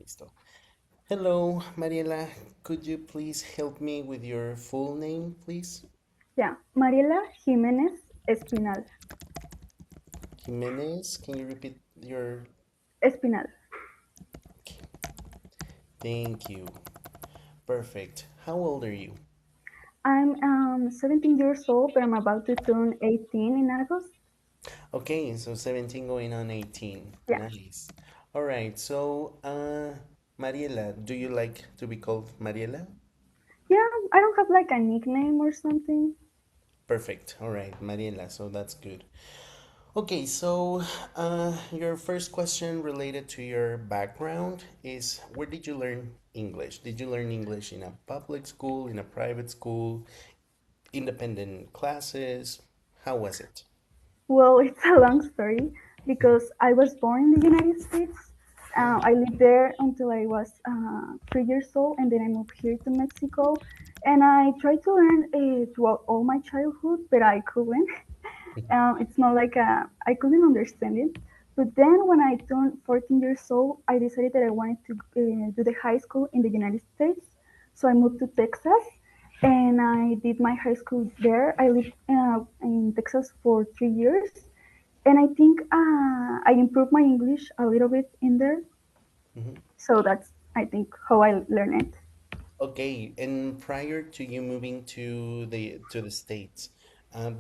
Listo. Hello, Mariela. Could you please help me with your full name, please? Yeah, Mariela Jiménez Espinal. Jimenez. Can you repeat your... Espinal. Thank you. Perfect. How old are you? I'm 17 years old, but I'm about to turn 18 in August. Okay, so 17 going on 18. Yeah. Nice. All right, so, Mariela, do you like to be called Mariela? Yeah, I don't have like a nickname or something. Perfect. All right, Mariela, so that's good. Okay, so your first question related to your background is where did you learn English? Did you learn English in a public school, in a private school, independent classes? How was it? Well, it's a long story because I was born in the United States. Oh, I lived there until I was 3 years old, and then I moved here to Mexico. And I tried to learn throughout all my childhood, but I couldn't. It's not like I couldn't understand it. But then when I turned 14 years old, I decided that I wanted to do the high school in the United States. So I moved to Texas and I did my high school there. I lived in Texas for 3 years. And I think I improved my English a little bit in there. mhm. So that's, I think, how I learned it. Okay, and prior to you moving to the States,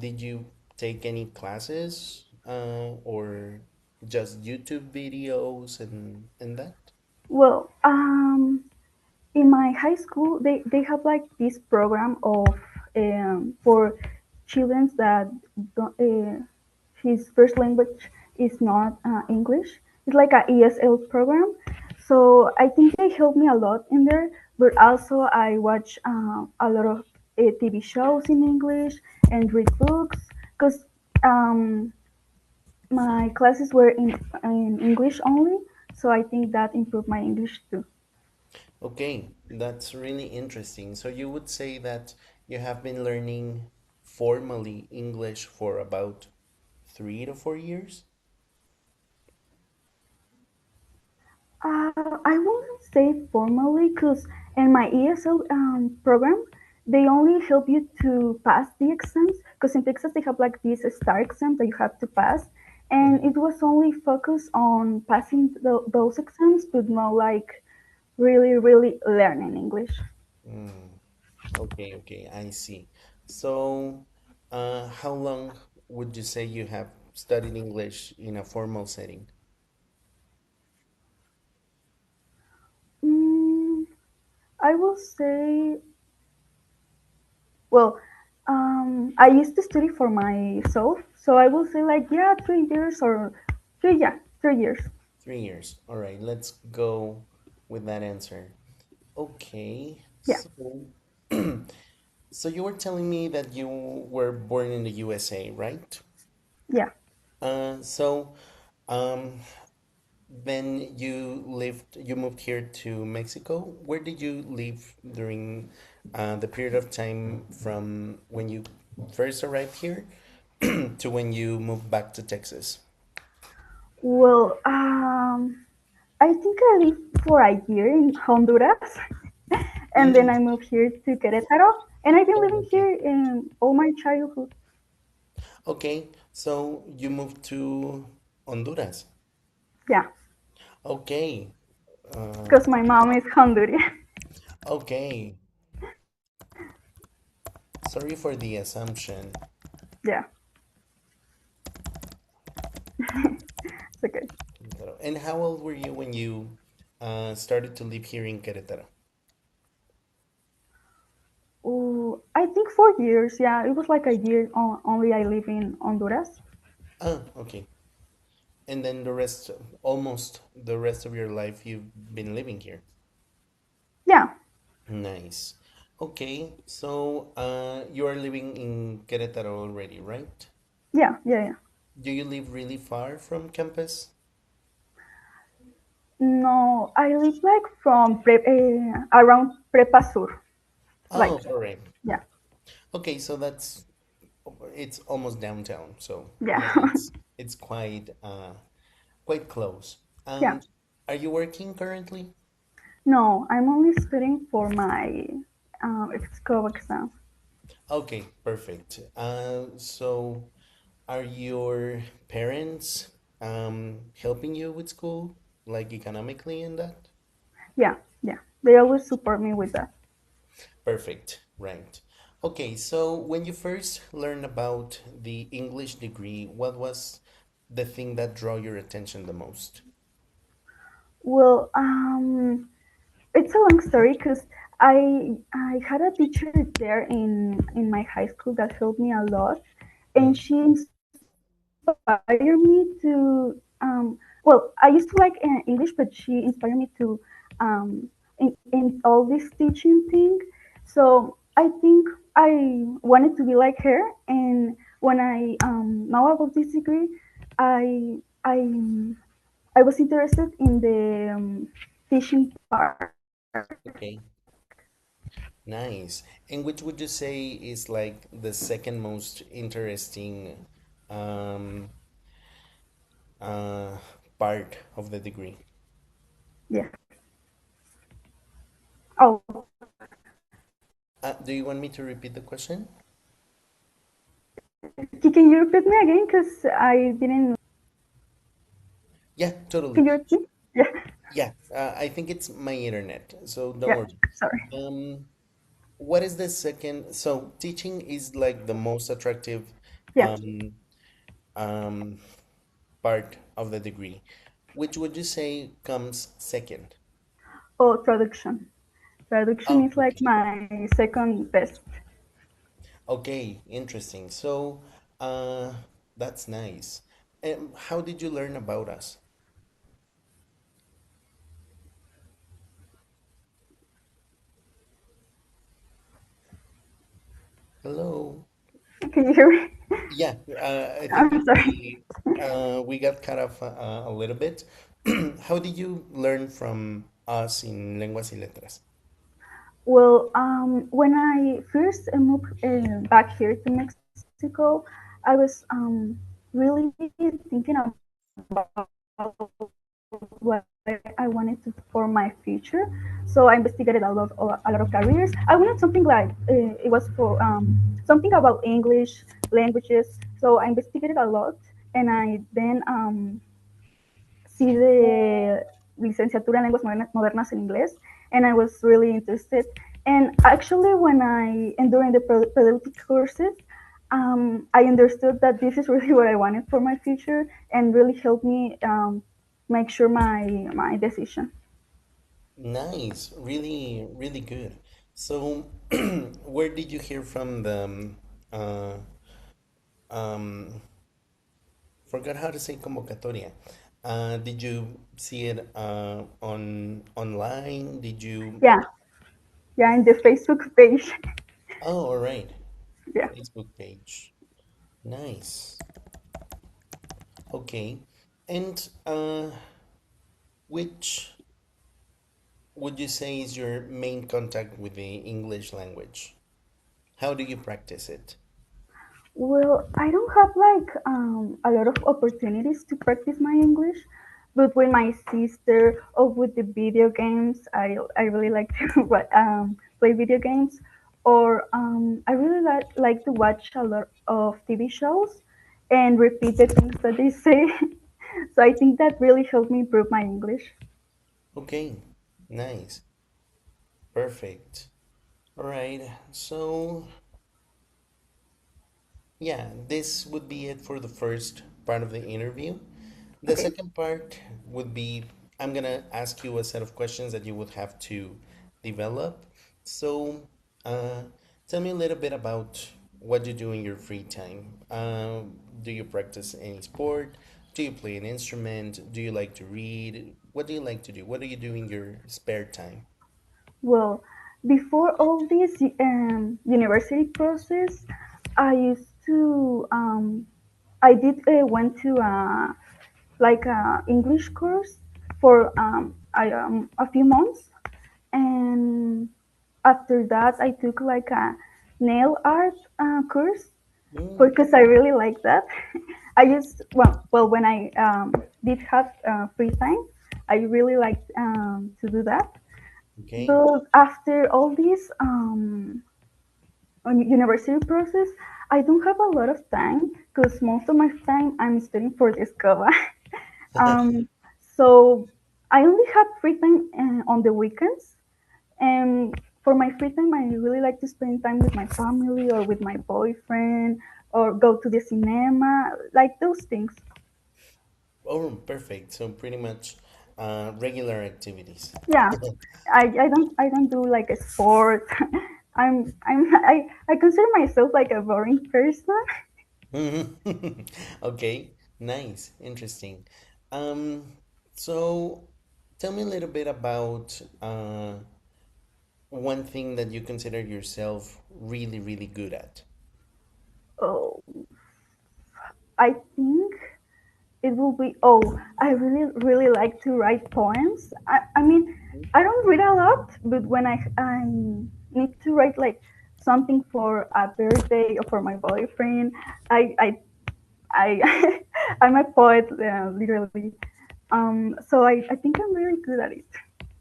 did you take any classes or just YouTube videos and that? Well, in my high school they have like this program of for children that don't, his first language is not English. It's like a ESL program. So I think they helped me a lot in there. But also I watch a lot of TV shows in English and read books because um, my classes were in English only. So I think that improved my English too. Okay, that's really interesting. So you would say that you have been learning formally English for about 3 to 4 years? I wouldn't say formally because in my ESL program, they only help you to pass the exams because in Texas they have like this STAR exam that you have to pass. And Mhm. it was only focused on passing those exams, but not like really, really learning English. Mm, okay, okay, I see. So, how long would you say you have studied English in a formal setting? Mm, I will say, well, I used to study for myself, so I will say like, yeah, 3 years or yeah, 3 years. 3 years. All right, let's go with that answer. Okay, Yeah. so so you were telling me that you were born in the USA, right? Yeah. So um, then you moved here to Mexico. Where did you live during the period of time from when you first arrived here to when you moved back to Texas? Well, I think I lived for a year in Honduras, and then Mm, I moved here to Querétaro, and I've been oh, living okay. here in all my childhood. Okay, so you moved to Honduras. Yeah, Okay. Uh, because my mom is Honduran. okay. Sorry for the assumption. Yeah, it's okay. And how old were you when you started to live here in Querétaro? Ooh, I think 4 years. Yeah, it was like a year only I live in Honduras. Ah, okay. And then almost the rest of your life, you've been living here. Yeah, Nice. Okay, so you are living in Querétaro already, right? yeah, yeah, yeah. Do you live really far from campus? No, I live like from around Prepa Sur. Oh, Like, all right. yeah, Okay, so it's almost downtown. So yeah, yeah, it's quite close. yeah. And are you working currently? No, I'm only studying for my school exam. Okay, perfect. So are your parents helping you with school, like economically and that? Yeah, yeah. They always support me with that. Perfect, right. Okay, so when you first learned about the English degree, what was the thing that drew your attention the most? Well, it's a long story because I had a teacher there in my high school that helped me a lot, and Mm, she inspired me to well, I used to like English, but she inspired me to in all this teaching thing. So I think I wanted to be like her, and when I know about this degree, I I I was interested in the teaching part. okay, nice. And which would you say is like the second most interesting um, uh, part of the degree? Yes. Oh, Do you want me to repeat the question? can you repeat me again? Because I didn't. Yeah, totally. Can you repeat? Yeah, Yeah, I think it's my internet, so don't yeah. worry. Sorry. Um, what is the second? So teaching is like the most attractive Yeah. um, um, part of the degree. Which would you say comes second? Oh, traduction. Traduction Oh, is like okay. my second best. Okay, interesting. So, uh, that's nice. How did you learn about us? Hello. Can you hear me? Yeah, I think I'm sorry. we got cut off a little bit. How did you learn from us in Lenguas y Letras? Well, when I first moved back here to Mexico, I was really thinking about what I wanted to for my future. So I investigated a lot of careers. I wanted something like it was for something about English languages. So I investigated a lot, and I then see the licenciatura en lenguas modernas en inglés, and I was really interested. And actually, when I and during the pedagogic courses, I understood that this is really what I wanted for my future, and really helped me make sure my decision. Nice, really, really good. So, where did you hear from the uh, um, forgot how to say convocatoria? Did you see it on online? Did you? Yeah, yeah, in the Facebook page. Oh, all right. Yeah. Facebook page. Nice. Okay. And which would you say is your main contact with the English language? How do you practice it? Well, I don't have like a lot of opportunities to practice my English, but with my sister or with the video games, I really like to play video games, or I really like to watch a lot of TV shows and repeat the things that they say. So I think that really helped me improve my English. Okay. Nice. Perfect. All right. So, yeah, this would be it for the first part of the interview. The Okay. second part would be I'm gonna ask you a set of questions that you would have to develop. So, uh, tell me a little bit about what you do in your free time. Do you practice any sport? Do you play an instrument? Do you like to read? What do you like to do? What do you do in your spare time? Well, before all this university process, I used to I did went to like a English course for a few months, and after that I took like a nail art course Mm, because I really like that. I used well when I did have free time, I really liked to do that. Okay. But after all this university process, I don't have a lot of time because most of my time I'm studying for the escoba. um, so I only have free time on the weekends, and for my free time, I really like to spend time with my family or with my boyfriend or go to the cinema, like those things. Oh, perfect. So pretty much regular activities. Yeah, I don't do like a sport. I consider myself like a boring person. Mhm. Okay, nice, interesting. Um, so tell me a little bit about one thing that you consider yourself really, really good at. Oh, I think it will be. Oh, I really like to write poems. I mean, I don't read a lot, but when I need to write like something for a birthday or for my boyfriend, I I'm a poet, literally. So I think I'm very good at it,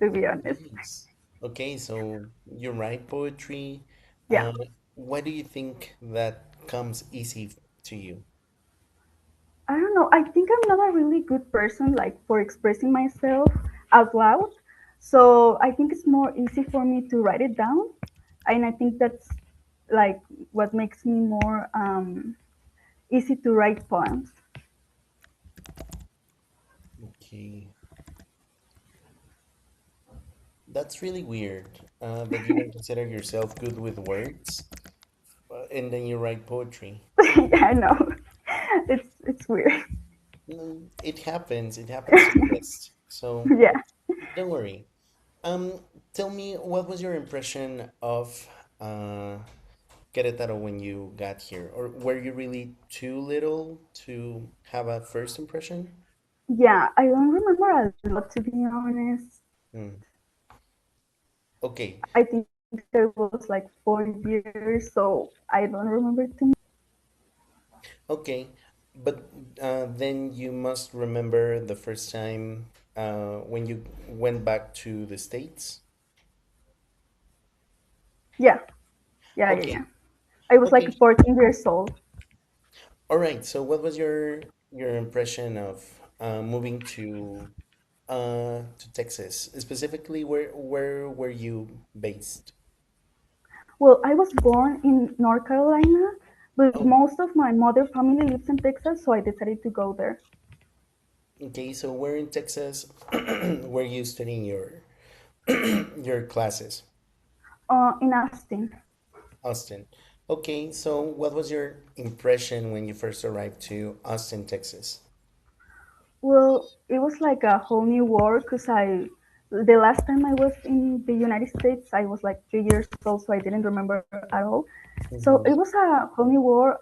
to be honest. Nice. Okay, so you write poetry. Yeah. Uh, why do you think that comes easy to you? I don't know. I think I'm not a really good person like for expressing myself out loud. So I think it's more easy for me to write it down. And I think that's like what makes me more easy to write poems. Okay, that's really weird that you don't consider yourself good with words, and then you write poetry. Yeah, I know. It's weird. It happens. It happens to the best. So Yeah. don't worry. Tell me, what was your impression of uh, Querétaro when you got here? Or were you really too little to have a first impression? Yeah, I don't remember a lot to be honest. Hmm. Okay, I think I was like 4 years, so I don't remember too much. okay. But then you must remember the first time when you went back to the States? Yeah, yeah. Okay, I was like okay. 14 years old. All right. So what was your impression of moving to Texas? Specifically, where were you based? Well, I was born in North Carolina, but Oh, most of my mother family lives in Texas, so I decided to go there. okay. So where in Texas were you studying your classes? In Austin. Austin. Okay. So what was your impression when you first arrived to Austin, Texas? Well, it was like a whole new world because the last time I was in the United States, I was like 3 years old, so I didn't remember at all. So it Hmm. was a whole new world.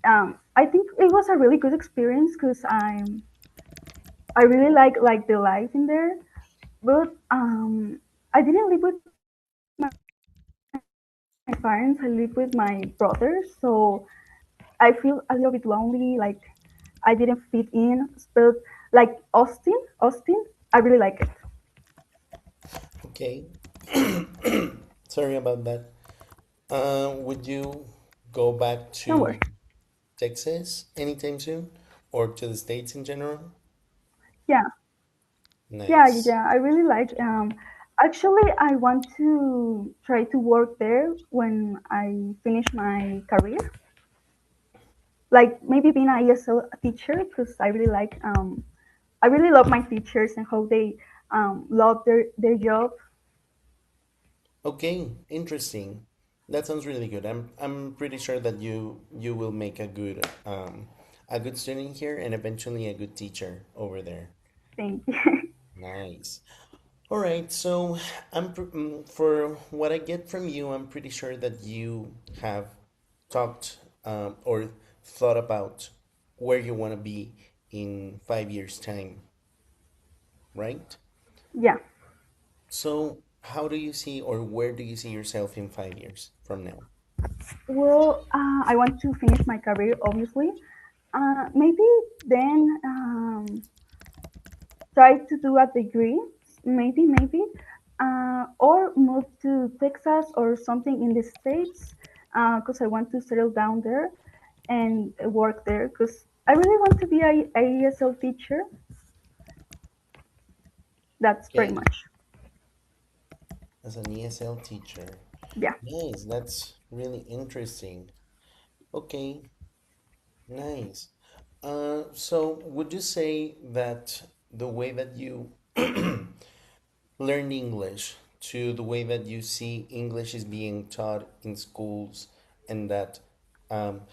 I think it was a really good experience because I really like the life in there, but I didn't live with my parents. I lived with my brothers, so I feel a little bit lonely. Like I didn't fit in, but like Austin, I really like it. Okay. Sorry about that. Would you go back Don't worry. to Texas anytime soon, or to the States in general? Yeah, Nice. I really like. Actually, I want to try to work there when I finish my career. Like maybe being a ESL teacher because I really like. I really love my teachers and how they love their job. Okay, interesting. That sounds really good. I'm pretty sure that you will make a good student here and eventually a good teacher over there. Thank you. Nice. All right, so for what I get from you, I'm pretty sure that you have talked or thought about where you want to be in 5 years' time, right? Yeah. So, how do you see or where do you see yourself in 5 years from now? Well, I want to finish my career, obviously. Maybe then try to do a degree. Maybe. or move to Texas or something in the States because I want to settle down there and work there because I really want to be a ESL teacher. That's pretty Okay, much. as an ESL teacher. Yeah. Nice, that's really interesting. Okay, nice. So would you say that the way that you learn English to the way that you see English is being taught in schools and that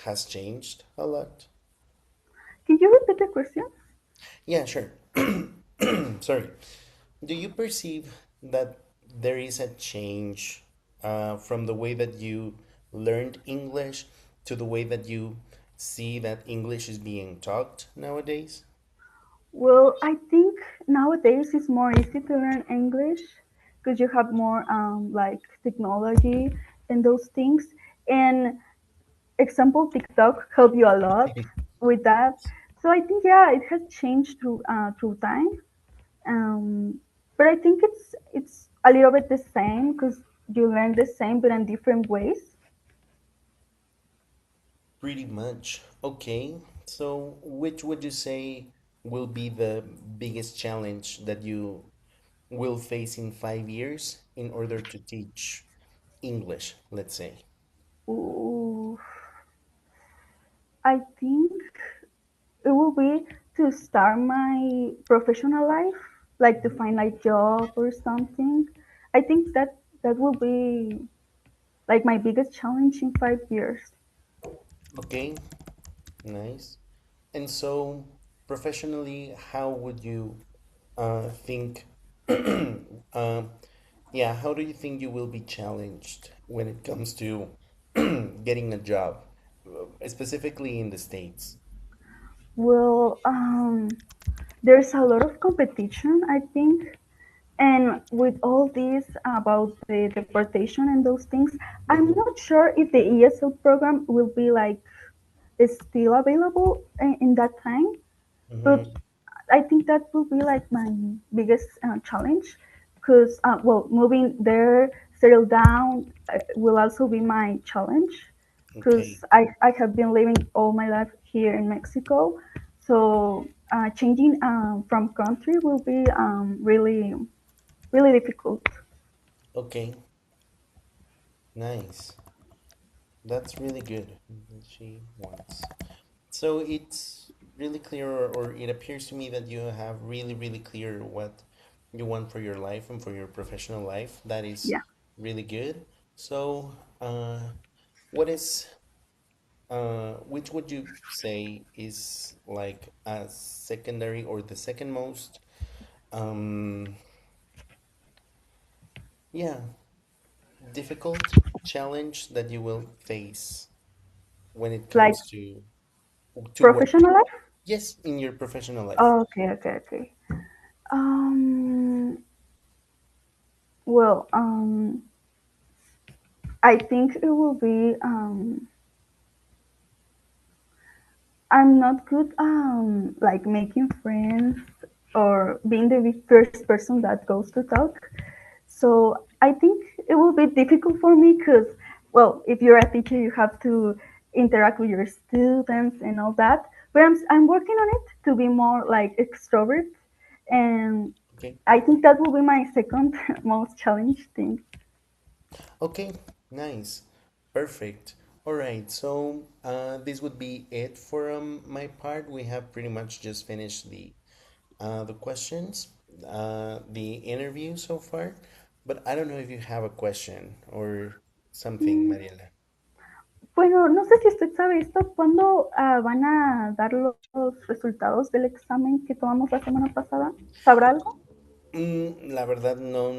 has changed a lot? Can you repeat the question? Yeah, sure. Sorry. Do you perceive that there is a change from the way that you learned English to the way that you see that English is being taught nowadays? Well, I think nowadays it's more easy to learn English because you have more like technology and those things. And example, TikTok help you a lot with that. So I think yeah, it has changed through time. Um, but I think it's a little bit the same because you learn the same but in different ways. Pretty much. Okay. So, which would you say will be the biggest challenge that you will face in 5 years in order to teach English, let's say? Ooh, I think it will be to start my professional life, like to find a job or something. I think that will be like my biggest challenge in 5 years. Okay, nice. And so, professionally, how would you think? uh, yeah, how do you think you will be challenged when it comes to getting a job, specifically in the States? Well, there's a lot of competition, I think, and with all this about the deportation and those things, I'm Mm-hmm. not sure if the ESL program will be like is still available in that time. But Mm-hmm. I think that will be like my biggest challenge because, well, moving there, settle down will also be my challenge Okay. because I have been living all my life here in Mexico. So changing from country will be really, really difficult. Okay. Nice. That's really good. She wants. So it's really clear, or it appears to me that you have really, really clear what you want for your life and for your professional life. That is Yeah. really good. So, what is, which would you say is like a secondary or the second most, um, yeah, difficult challenge that you will face when it Like comes to work? professional life? Yes, in your professional life. Oh, okay, okay, okay. Um, well, I think it will be I'm not good like making friends or being the first person that goes to talk. So I think it will be difficult for me because, well, if you're a teacher, you have to interact with your students and all that. But I'm working on it to be more like extrovert, and Okay. I think that will be my second most challenge thing. Okay, nice. Perfect. All right, so this would be it for my part. We have pretty much just finished the questions, the interview so far, but I don't know if you have a question or something, Mm, Mariela. Bueno, no sé si usted sabe esto, ¿cuándo van a dar los resultados del examen que tomamos la semana pasada? ¿Sabrá algo? La verdad no,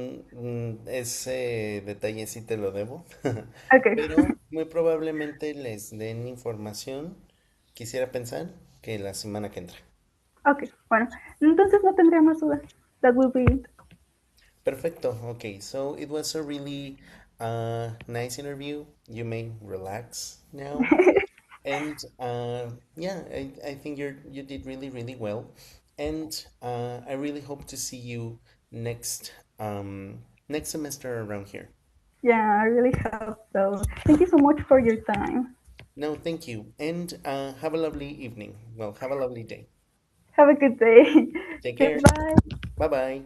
ese detalle sí te lo debo, Ok, pero muy probablemente les den información, quisiera pensar, que la semana que entra. ok, bueno, entonces no tendría más dudas. That will be it. Perfecto. Okay, so it was a really nice interview. You may relax now. And yeah, I think you did really, really well. And I really hope to see you next next semester around here. Yeah, I really hope so. Thank you so much for your time. No, thank you. And have a lovely evening. Well, have a lovely day. Have a good day. Take care. Goodbye. Bye bye.